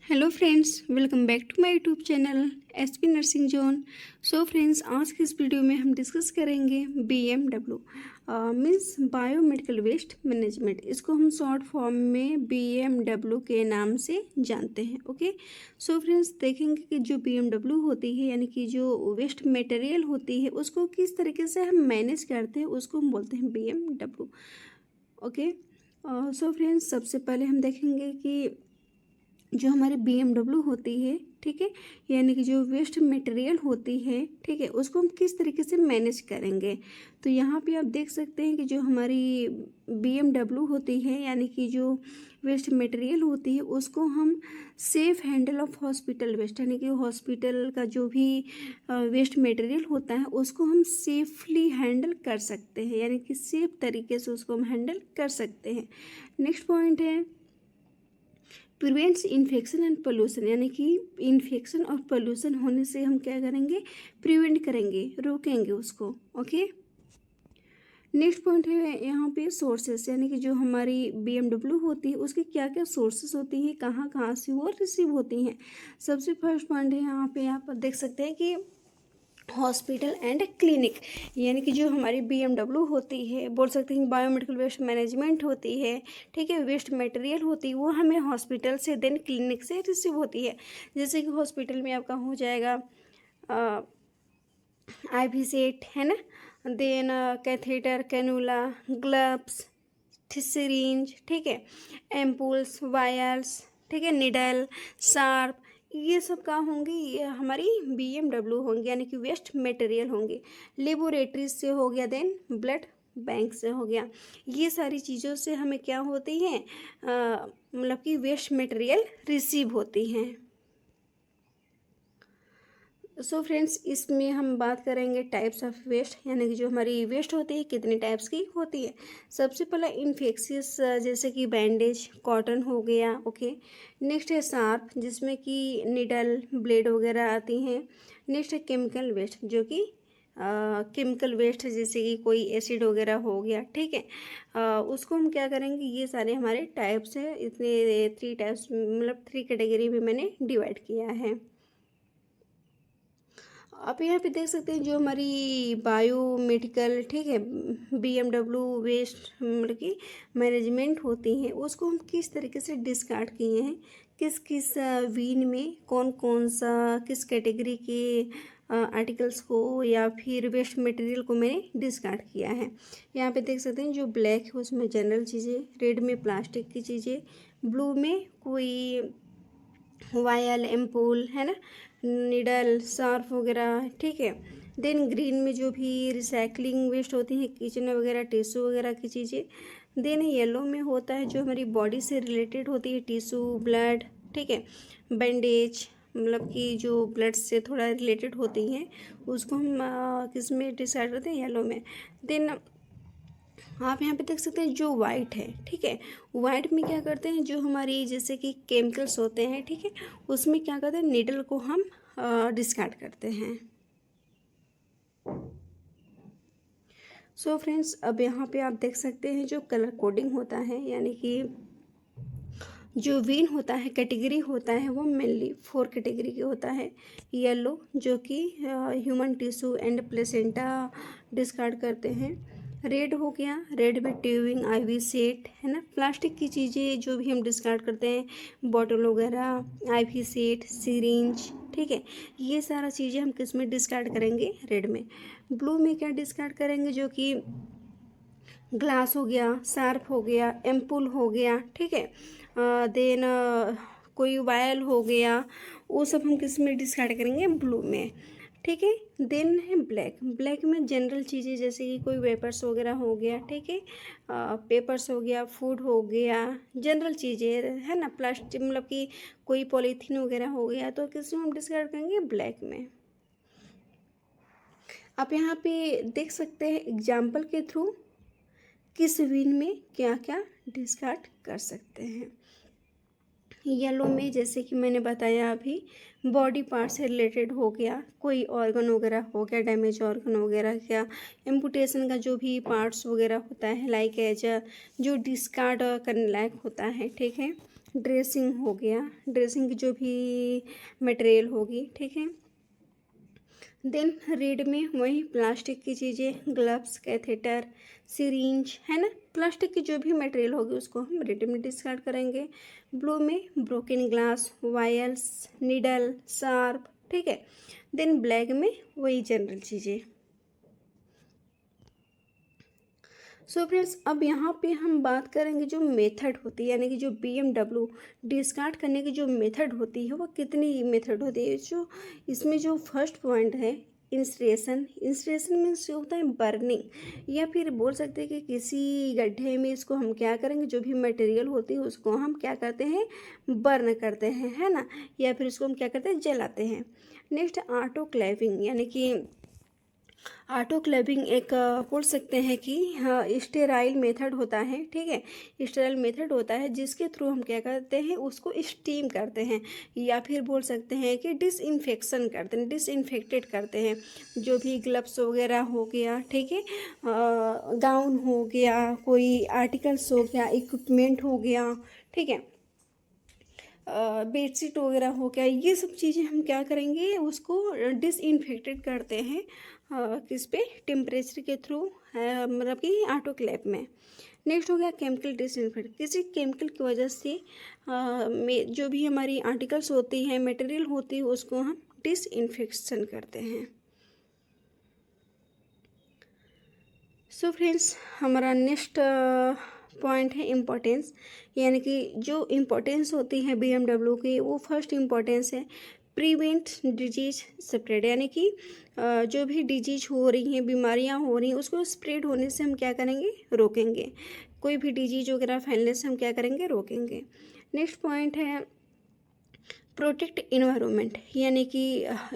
Hello friends, welcome back to my YouTube channel SP nursing zone. So friends, आज की इस video में हम डिस्कस करेंगे BMW means biomedical waste management. इसको हम शॉर्ट फॉर्म में बीएमडब्ल्यू के नाम से जानते हैं। ओके, सो फ्रेंड्स, देखेंगे कि जो बीएमडब्ल्यू होती है यानी कि जो वेस्ट मटेरियल होती है उसको किस तरीके से हम मैनेज करते हैं, उसको हम बोलते हैं बीएमडब्ल्यू। ओके, सो फ्रेंड्स, सबसे पहले हम देखेंगे कि जो हमारी बीएमडब्ल्यू होती है, ठीक है, यानी कि जो वेस्ट मटेरियल होती है, ठीक है, उसको हम किस तरीके से मैनेज करेंगे। तो यहाँ पे आप देख सकते हैं कि जो हमारी बीएमडब्ल्यू होती है यानी कि जो वेस्ट मटेरियल होती है उसको हम safe handle of hospital waste, यानी कि हॉस्पिटल का जो भी वेस्ट मटेरियल होता है उसको हम सेफली हैंडल कर सकते हैं, यानी कि सेफ तरीके से उसको हम हैंडल कर सकते हैं। नेक्स्ट पॉइंट है प्रिवेंट्स इन्फेक्शन एंड पोल्यूशन, यानी कि इन्फेक्शन और पोल्यूशन होने से हम क्या करेंगे, प्रिवेंट करेंगे, रोकेंगे उसको। ओके, नेक्स्ट पॉइंट है यहाँ पे सोर्सेस, यानी कि जो हमारी बीएमडब्ल्यू होती है उसकी क्या क्या सोर्सेस होती हैं, कहाँ कहाँ से वो रिसीव होती हैं। सबसे फर्स्ट पॉइंट है यहाँ पे आप देख सकते हैं कि हॉस्पिटल एंड क्लिनिक, यानी कि जो हमारी बीएमडब्ल्यू होती है, बोल सकते हैं बायोमेडिकल वेस्ट मैनेजमेंट होती है, ठीक है, वेस्ट मटेरियल होती है वो हमें हॉस्पिटल से देन क्लिनिक से रिसीव होती है। जैसे कि हॉस्पिटल में आपका हो जाएगा आईवी सेट, है ना, then catheter, cannula, gloves, syringe, ठीक है, एम्पुल्स, वायर्स, ठीक है, निडल, शार्प, ये सब क्या होंगे, ये हमारी बीएमडब्ल्यू होंगे, यानी कि वेस्ट मटेरियल होंगे। लेबोरेटरीज से हो गया, देन ब्लड बैंक से हो गया। ये सारी चीज़ों से हमें क्या होती हैं, मतलब कि वेस्ट मटेरियल रिसीव होती हैं। सो फ्रेंड्स, इसमें हम बात करेंगे टाइप्स ऑफ वेस्ट, यानी कि जो हमारी वेस्ट होती है कितने टाइप्स की होती है। सबसे पहला इन्फेक्शियस, जैसे कि बैंडेज, कॉटन हो गया। ओके, नेक्स्ट है शार्प, जिसमें कि निडल, ब्लेड वगैरह आती हैं। नेक्स्ट है केमिकल वेस्ट, जो कि केमिकल वेस्ट जैसे कि कोई एसिड वगैरह हो गया, ठीक है, उसको हम क्या करेंगे, ये सारे हमारे टाइप्स हैं। इतने 3 टाइप्स, मतलब 3 कैटेगरी में मैंने डिवाइड किया है। आप यहाँ पे देख सकते हैं जो हमारी बायोमेडिकल, ठीक है, बीएमडब्ल्यू वेस्ट मतलब कि मैनेजमेंट होती हैं उसको हम किस तरीके से डिस्कार्ड किए हैं, किस किस वीन में कौन कौन सा किस कैटेगरी के आर्टिकल्स को या फिर वेस्ट मटेरियल को मैंने डिस्कार्ड किया है। यहाँ पे देख सकते हैं जो ब्लैक है उसमें जनरल चीज़ें, रेड में प्लास्टिक की चीज़ें, ब्लू में कोई वायल, एम्पूल, है ना, निडल, शार्प वगैरह, ठीक है, देन ग्रीन में जो भी रिसाइकलिंग वेस्ट होती है, किचन वगैरह, टिश्यू वगैरह की चीज़ें। देन येलो में होता है जो हमारी बॉडी से रिलेटेड होती है, टिश्यू, ब्लड, ठीक है, बैंडेज, मतलब कि जो ब्लड से थोड़ा रिलेटेड होती हैं उसको हम किस में डिसाइड करते हैं, येलो में। देन आप यहाँ पे देख सकते हैं जो वाइट है, ठीक है, वाइट में क्या करते हैं, जो हमारी जैसे कि केमिकल्स होते हैं, ठीक है, उसमें क्या करते हैं, नीडल को हम डिस्कार्ड करते हैं। सो फ्रेंड्स, अब यहाँ पे आप देख सकते हैं जो कलर कोडिंग होता है, यानी कि जो वीन होता है, कैटेगरी होता है, वो मेनली 4 कैटेगरी के होता है। येलो, जो कि human tissue and placenta discard करते हैं। रेड हो गया, रेड में ट्यूबिंग, आईवी सेट, है ना, प्लास्टिक की चीज़ें जो भी हम डिस्कार्ड करते हैं, बॉटल वगैरह, आईवी सेट, सिरिंज, ठीक है, ये सारा चीज़ें हम किस में डिस्कार्ड करेंगे, रेड में। ब्लू में क्या डिस्कार्ड करेंगे, जो कि ग्लास हो गया, शार्प हो गया, एम्पुल हो गया, ठीक है, देन कोई वायल हो गया, वो सब हम किस में डिस्कार्ड करेंगे, ब्लू में, ठीक है। देन है ब्लैक, ब्लैक में जनरल चीज़ें जैसे कि कोई वेपर्स वगैरह हो गया, ठीक है, पेपर्स हो गया, फूड हो गया, जनरल चीज़ें, है ना, प्लास्टिक मतलब कि कोई पॉलीथीन वगैरह हो गया, तो किस में हम डिस्कार्ड करेंगे, ब्लैक में। आप यहाँ पे देख सकते हैं एग्जाम्पल के थ्रू किस विन में क्या क्या डिस्कार्ड कर सकते हैं। येलो में जैसे कि मैंने बताया अभी, बॉडी पार्ट से रिलेटेड हो गया, कोई ऑर्गन वगैरह हो गया, डैमेज ऑर्गन वगैरह, क्या एम्पुटेशन का जो भी पार्ट्स वगैरह होता है, लाइक एज जो डिस्कार्ड करने लायक होता है, ठीक है, ड्रेसिंग हो गया, ड्रेसिंग की जो भी मटेरियल होगी, ठीक है। देन रीड में वही प्लास्टिक की चीज़ें, ग्लव्स, कैथेटर, सिरिंज, है ना, प्लास्टिक की जो भी मटेरियल होगी उसको हम रीड में डिस्कार्ड करेंगे। ब्लू में broken glass, wires, needle, sharp, ठीक है। देन ब्लैक में वही जनरल चीज़ें। सो फ्रेंड्स, अब यहाँ पे हम बात करेंगे जो मेथड होती है, यानी कि जो BMW डिस्कार्ड करने की जो मेथड होती है वो कितनी मेथड होती है। जो इसमें जो फर्स्ट पॉइंट है इंस्ट्रेशन, इंस्ट्रेशन मीन्स जो होता है बर्निंग, या फिर बोल सकते हैं कि किसी गड्ढे में इसको हम क्या करेंगे, जो भी मटेरियल होती है उसको हम क्या करते हैं, बर्न करते हैं, है ना, या फिर उसको हम क्या करते हैं, जलाते हैं। नेक्स्ट ऑटोक्लेविंग, यानी कि ऑटोक्लेविंग एक बोल सकते हैं कि हाँ स्टेराइल मेथड होता है, ठीक है। स्टेराइल मेथड होता है जिसके थ्रू हम क्या करते हैं, उसको स्टीम करते हैं, या फिर बोल सकते हैं कि डिसइंफेक्शन करते हैं, डिसइंफेक्टेड करते हैं। जो भी ग्लव्स वगैरह हो गया, ठीक है, गाउन हो गया, कोई आर्टिकल्स हो गया, इक्विपमेंट हो गया, ठीक है, बेडशीट वगैरह हो गया, ये सब चीज़ें हम क्या करेंगे, उसको डिसइंफेक्टेड करते हैं किस पे, टेम्परेचर के थ्रू, मतलब कि ऑटोक्लेव में। नेक्स्ट हो गया केमिकल डिसइंफेक्ट, किसी केमिकल की वजह से जो भी हमारी आर्टिकल्स होती हैं, मटेरियल होती है, उसको हम डिसइंफेक्शन करते हैं। सो फ्रेंड्स, हमारा नेक्स्ट पॉइंट है इम्पोर्टेंस, यानी कि जो इम्पोर्टेंस होती है BMW की, वो फर्स्ट इम्पोर्टेंस है प्रिवेंट डिजीज स्प्रेड, यानी कि जो भी डिजीज हो रही हैं, बीमारियां हो रही हैं, उसको स्प्रेड होने से हम क्या करेंगे, रोकेंगे। कोई भी डिजीज वगैरह फैलने से हम क्या करेंगे, रोकेंगे। नेक्स्ट पॉइंट है प्रोटेक्ट इन्वायरमेंट, यानी कि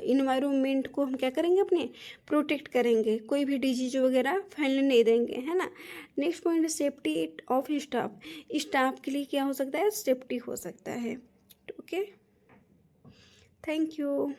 इन्वायरमेंट को हम क्या करेंगे, अपने प्रोटेक्ट करेंगे, कोई भी डिजीज वगैरह फैलने नहीं देंगे, है ना। नेक्स्ट पॉइंट है सेफ्टी ऑफ स्टाफ, स्टाफ के लिए क्या हो सकता है, सेफ्टी हो सकता है। Okay, thank you.